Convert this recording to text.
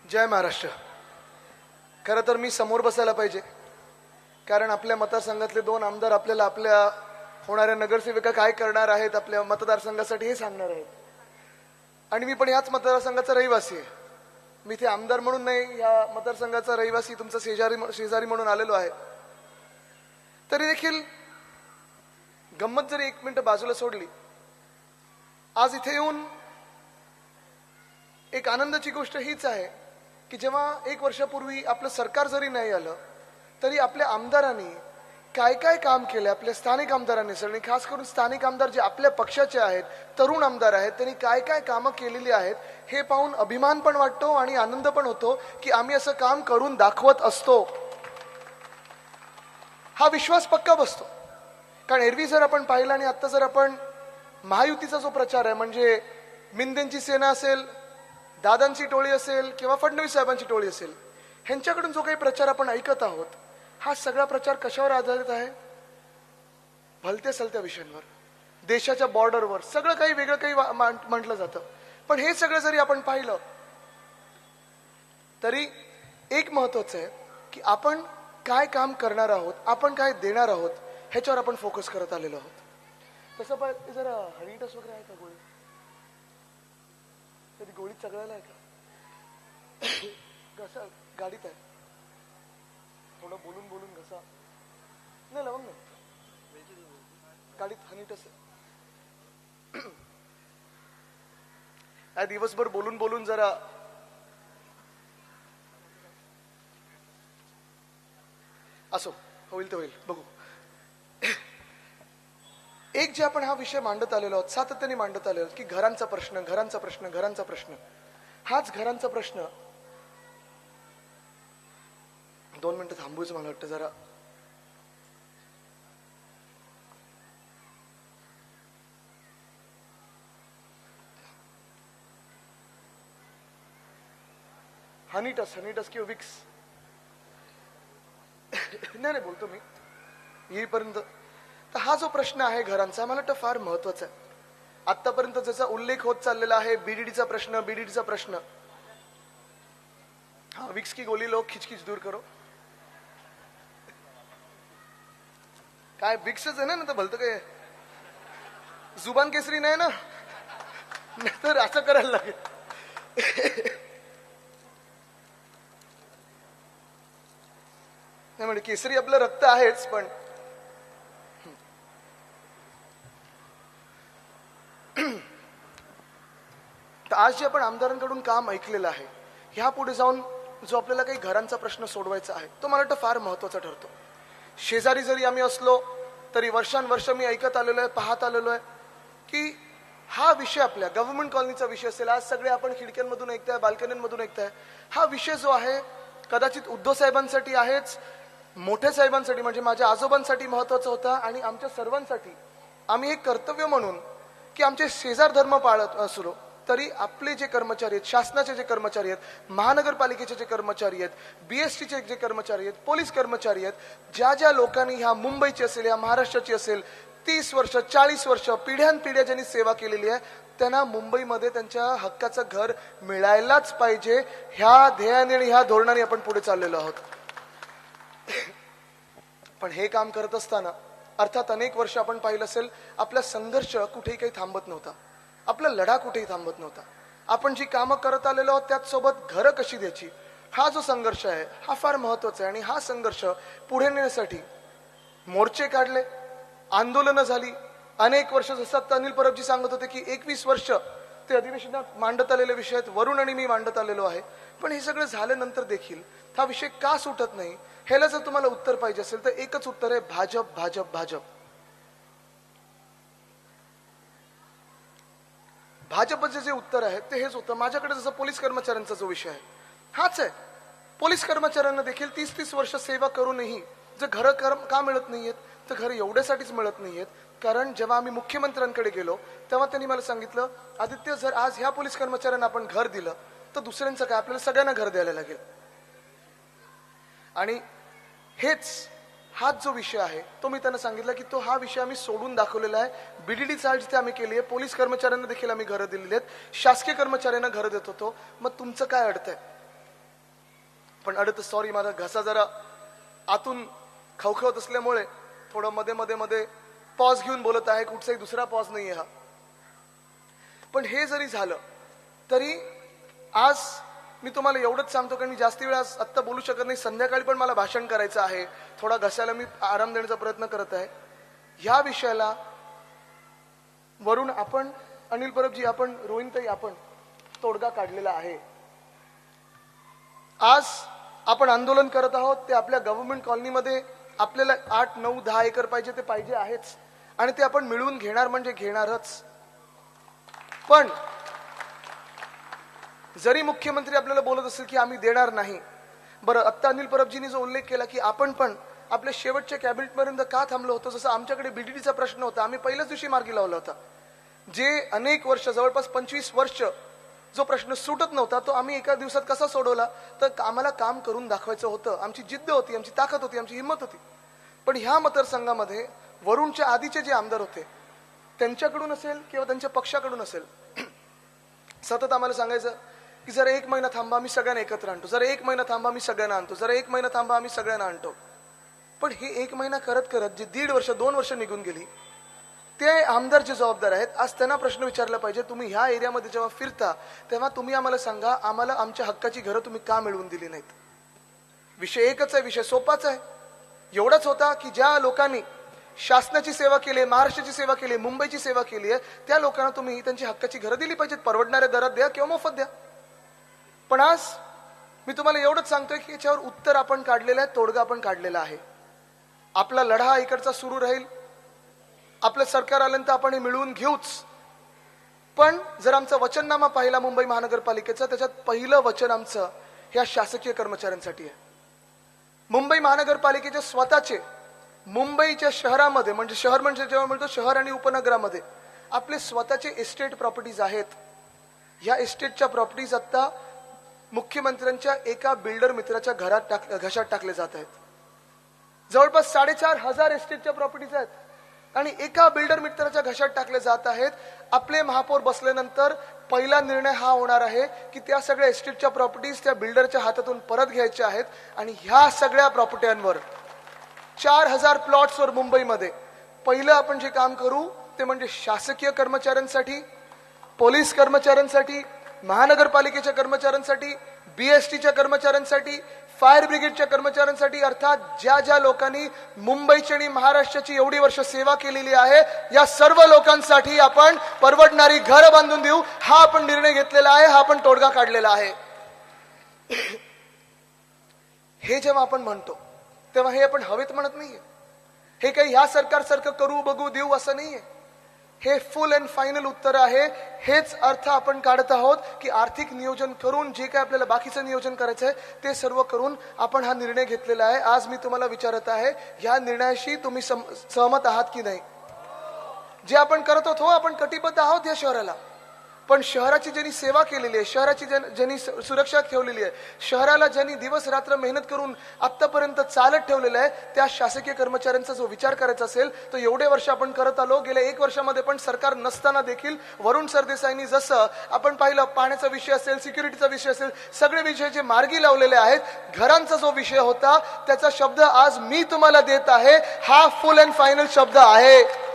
जय महाराष्ट्र। खरं तर मी समोर बसायला पाहिजे, कारण आपल्या मतदारसंघातले दोन आमदार आपल्याला आपल्या होणाऱ्या नगरसेविका काय करणार आहेत आपल्या मतदारसंघासाठी हे सांगणार आहेत. आणि मी पण याच मतदारसंघाचा रहिवासी आहे. मी इथे आमदार म्हणून नाही, या मतदारसंघाचा रहिवासी, तुमचा शेजारी म्हणून आलेलो आहे. तरी देखील गंमत जरी एक मिनिट बाजूला सोडली, आज इथे येऊन एक आनंदाची गोष्ट हीच आहे की जेव्हा 1 वर्षापूर्वी आपलं सरकार जरी नाही आलं तरी आपल्या आमदारांनी काय काय काम केले, आपल्या स्थानिक आमदारांनी आणि खास करून स्थानिक आमदार जे आपल्या पक्षाचे आहेत, तरुण आमदार आहेत, त्यांनी काय काय कामं केलेली आहेत हे पाहून अभिमान पण वाटतो आणि आनंद पण होतो की आम्ही असं काम करून दाखवत असतो. हा विश्वास पक्का बसतो. कारण एरवी जर आपण पाहिलं आणि आता जर आपण महायुतीचा जो प्रचार आहे, म्हणजे मिंदेंची सेना असेल, दादांची टोळी असेल किंवा फडणवीस साहेबांची टोळी असेल, ह्यांच्याकडून जो काही प्रचार आपण ऐकत आहोत, हा सगळा प्रचार कशावर आधारित आहे? भलत्या सलत्या विषयांवर, देशाच्या बॉर्डरवर सगळं काही वेगळं काही म्हटलं जातं. पण हे सगळं जरी आपण पाहिलं तरी एक महत्वाचं आहे की आपण काय काम करणार आहोत, आपण काय देणार आहोत, ह्याच्यावर आपण फोकस करत आलेलो आहोत. तसं पण जरा हरिटस वगैरे आहे का? गोळी कधी गोळी चगळायला आहे का? घसा गाडीत आहे, थोडं बोलून बोलून घसा नाही, लवंग नाही, गाडीत हनीटस आहे. दिवसभर बोलून बोलून जरा असो, होईल तर होईल, बघू. एक जे आपण हा विषय मांडत आलेलो आहोत, सातत्याने मांडत आलेलो आहोत की घरांचा प्रश्न, घरांचा प्रश्न, घरांचा प्रश्न. हाच घरांचा प्रश्न 2 मिनिटं थांबूच, मला वाटतं जरा. हनीटस किंवा विक्स नाही बोलतो मी येईपर्यंत. तर हा जो प्रश्न आहे घरांचा, मला वाटतं फार महत्वाचा आहे. आतापर्यंत ज्याचा उल्लेख होत चाललेला आहे, बीडीडीचा प्रश्न. हा, विक्स की गोली लो, खिचखिच दूर करो. काय विक्सच आहे ना, तर भलतं काय जुबान केसरी नाही ना, तर असं करायला लागेल. नाही म्हणजे केसरी आपलं रक्त आहेच, पण आज जे आपण आमदारांकडून काम ऐकलेलं आहे, ह्या पुढे जाऊन जो आपल्याला काही घरांचा प्रश्न सोडवायचा आहे, तो मला वाटतं फार महत्वाचा ठरतो. शेजारी जरी आम्ही असलो तरी वर्षानुवर्ष मी ऐकत आलेलो आहे, पाहत आलेलो आहे की हा विषय आपल्या गव्हर्नमेंट कॉलनीचा विषय असेल, आज सगळे आपण खिडक्यांमधून ऐकताय, बाल्कनीमधून ऐकताय, हा विषय जो आहे कदाचित उद्धव साहेबांसाठी आहेच, मोठ्या साहेबांसाठी म्हणजे माझ्या आजोबांसाठी महत्वाचा होता, आणि आमच्या सर्वांसाठी आम्ही एक कर्तव्य म्हणून की आमचे शेजार धर्म पाळत असलो तरी आपले जे कर्मचारी आहेत, शासनाचे जे कर्मचारी आहेत, महानगरपालिकेचे जे कर्मचारी आहेत, बीएसटीचे जे कर्मचारी आहेत, पोलीस कर्मचारी आहेत, ज्या ज्या लोकांनी ह्या मुंबईची असेल, या महाराष्ट्राची असेल, 30 वर्ष 40 वर्ष पिढ्यानपिढ्या ज्यांनी सेवा केलेली आहे, त्यांना मुंबईमध्ये त्यांच्या हक्काचं घर मिळायलाच पाहिजे, ह्या ध्येयाने आणि ह्या धोरणाने आपण पुढे चाललेलो आहोत. पण हे काम करत असताना अर्थात अनेक वर्ष आपण पाहिलं असेल, आपला संघर्ष कुठेही काही थांबत नव्हता, आपला लढा कुठेही थांबत नव्हता. आपण जी कामं करत आलेलो आहोत त्याच सोबत घरं कशी द्यायची, हा जो संघर्ष आहे हा फार महत्वाचा आहे. आणि हा संघर्ष पुढे नेण्यासाठी मोर्चे काढले, आंदोलनं झाली, अनेक वर्ष. जसं अनिल परबजी सांगत होते की 21 वर्ष ते अधिवेशनात मांडत आलेले विषय आहेत, वरुण आणि मी मांडत आलेलो आहे. पण हे सगळं झाल्यानंतर देखील हा विषय का सुटत नाही, ह्याला जर तुम्हाला उत्तर पाहिजे असेल तर एकच उत्तर आहे, भाजप भाजप भाजप. भाजपचे जे उत्तर आहे ते हेच होतं. माझ्याकडे जसं पोलीस कर्मचाऱ्यांचा जो विषय आहे हाच आहे. पोलीस कर्मचाऱ्यांना देखील 30-30 वर्ष सेवा करूनही जर घरं का मिळत नाहीयेत, तर घरं एवढ्यासाठीच मिळत नाहीयेत कारण जेव्हा आम्ही मुख्यमंत्र्यांकडे गेलो तेव्हा त्यांनी मला सांगितलं, आदित्य जर आज ह्या पोलीस कर्मचाऱ्यांना आपण घर दिलं तर दुसऱ्यांचं काय, आपल्याला सगळ्यांना घर द्यायला लागेल. आणि हाच जो विषय आहे तो मी त्यांना सांगितलं की तो हा विषय आम्ही सोडून दाखवलेला आहे. बीडीडी चार्ज जिथे आम्ही केली आहे, पोलीस कर्मचाऱ्यांना देखील आम्ही घरं दिलेली आहेत, शासकीय कर्मचाऱ्यांना घरं देत होतो. मग तुमचं काय अडत आहे? पण अडत सॉरी, माझा घसा जरा आतून खवखवत असल्यामुळे थोडं मध्ये मध्ये मध्ये पॉज घेऊन बोलत आहे, कुठचाही दुसरा पॉज नाहीये हा. पण हे जरी झालं तरी आज मी तुम्हाला एवढंच सांगतो, कारण मी जास्ती वेळ आज आत्ता बोलू शकत नाही, संध्याकाळी पण मला भाषण करायचं आहे, थोडा घशाला मी आराम देण्याचा प्रयत्न करत आहे. ह्या विषयाला वरून आपण, अनिल परबजी, आपण, रोहिणताई, आपण तोडगा काढलेला आहे. आज आपण आंदोलन करत आहोत ते आपल्या गव्हर्नमेंट कॉलनीमध्ये आपल्याला 8, 9, 10 एकर पाहिजे, ते पाहिजे आहेच, आणि ते आपण मिळवून घेणार म्हणजे घेणारच. पण जरी मुख्यमंत्री आपल्याला बोलत असेल की आम्ही देणार नाही, बरं, आत्ता अनिल परबजींनी जो उल्लेख केला की आपण पण आपल्या शेवटच्या कॅबिनेटपर्यंत का थांबलो होतो, जसं आमच्याकडे बीडीडीचा प्रश्न होता, आम्ही पहिल्याच दिवशी मार्गी लावला होता. जे अनेक वर्ष, जवळपास 25 वर्ष जो प्रश्न सुटत नव्हता, तो आम्ही एका दिवसात कसा सोडवला, तर आम्हाला काम करून दाखवायचं होतं. आमची जिद्द होती, आमची ताकद होती, आमची हिंमत होती. पण ह्या मतदारसंघामध्ये वरुणच्या आधीचे जे आमदार होते त्यांच्याकडून असेल किंवा त्यांच्या पक्षाकडून असेल, सतत आम्हाला सांगायचं की जरा 1 महिना थांबा, आम्ही सगळ्यांना एकत्र आणतो, जरा 1 महिना थांबा, आम्ही सगळ्यांना आणतो, जरा 1 महिना थांबा, आम्ही सगळ्यांना आणतो. पण हे 1 महिना करत करत जे 1.5 वर्ष, 2 वर्ष निघून गेली, ते आमदार जे जबाबदार आहेत, आज त्यांना प्रश्न विचारला पाहिजे, तुम्ही ह्या एरियामध्ये जेव्हा फिरता तेव्हा तुम्ही आम्हाला सांगा, आम्हाला आमच्या हक्काची घरं तुम्ही का मिळवून दिली नाहीत. विषय एकच आहे, विषय सोपाच आहे. एवढंच होता की ज्या लोकांनी शासनाची सेवा केली, महाराष्ट्राची सेवा केली, मुंबईची सेवा केली आहे, त्या लोकांना तुम्ही त्यांची हक्काची घरं दिली पाहिजेत, परवडणाऱ्या दरात द्या किंवा मोफत द्या. पण आज मी तुम्हाला एवढंच सांगतोय की याच्यावर उत्तर आपण काढलेलं आहे, तोडगा आपण काढलेला आहे. आपला लढा इकडचा सुरू राहील, आपलं सरकार आल्यानंतर आपण हे मिळवून घेऊच. पण जर आमचा वचननामा पाहिला मुंबई महानगरपालिकेचा, त्याच्यात पहिलं वचन आमचं ह्या शासकीय कर्मचाऱ्यांसाठी आहे. मुंबई महानगरपालिकेचे स्वतःचे मुंबईच्या शहरामध्ये, म्हणजे शहर म्हणजे जेव्हा म्हणतो शहर आणि उपनगरामध्ये आपले स्वतःचे एस्टेट प्रॉपर्टीज आहेत. ह्या एस्टेटच्या प्रॉपर्टीज आता मुख्यमंत्र्यांच्या एका बिल्डर मित्राच्या घशात टाकले जात आहेत. जवळपास 4,500 एस्टेटच्या प्रॉपर्टीज आहेत आणि एका बिल्डर मित्राच्या घशात टाकले जात आहेत. आपले महापौर बसल्यानंतर पहिला निर्णय हा होणार आहे की त्या सगळ्या एस्टेटच्या प्रॉपर्टीज त्या बिल्डरच्या हातातून परत घ्यायच्या आहेत आणि ह्या सगळ्या प्रॉपर्ट्यांवर 4,000 प्लॉट्सवर मुंबईमध्ये पहिलं आपण जे काम करू ते म्हणजे शासकीय कर्मचाऱ्यांसाठी, पोलीस कर्मचाऱ्यांसाठी, महानगरपालिकेच्या कर्मचाऱ्यांसाठी, बीएसटीच्या कर्मचाऱ्यांसाठी, फायर ब्रिगेडच्या कर्मचाऱ्यांसाठी, अर्थात ज्या ज्या लोकांनी मुंबईची आणि महाराष्ट्राची एवढी वर्ष सेवा केलेली आहे, या सर्व लोकांसाठी आपण परवडणारी घरं बांधून देऊ, हा आपण निर्णय घेतलेला आहे, हा आपण तोडगा काढलेला आहे. हे जेव्हा आपण म्हणतो तेव्हा हे आपण हवेत म्हणत नाहीये. हे काही ह्या सरकारसारखं करू, बघू, देऊ असं नाहीये. हे फुल अँड फायनल उत्तर आहे. हेच अर्थ आपण काढत आहोत की आर्थिक नियोजन करून जे काय आपल्याला बाकीचं नियोजन करायचं आहे ते सर्व करून आपण हा निर्णय घेतलेला आहे. आज मी तुम्हाला विचारत आहे, ह्या निर्णयाशी तुम्ही सहमत आहात की नाही? जे आपण करत आहोत, हो, आपण कटिबद्ध आहोत या शहराला, पण शहराची ज्यांनी सेवा केलेली आहे, शहराची ज्यांनी सुरक्षा ठेवलेली आहे, शहराला ज्यांनी दिवस रात्र मेहनत करून आतापर्यंत चालत ठेवलेलं आहे, त्या शासकीय कर्मचाऱ्यांचा जो विचार करायचा असेल तो एवढे वर्ष आपण करत आलो. गेल्या 1 वर्षामध्ये पण सरकार नसताना देखील वरुण सरदेसाईंनी जसं आपण पाहिलं, पाण्याचा विषय असेल, सिक्युरिटीचा विषय असेल, सगळे विषय जे मार्गी लावलेले आहेत, घरांचा जो विषय होता त्याचा शब्द आज मी तुम्हाला देत आहे, हा फुल अँड फायनल शब्द आहे.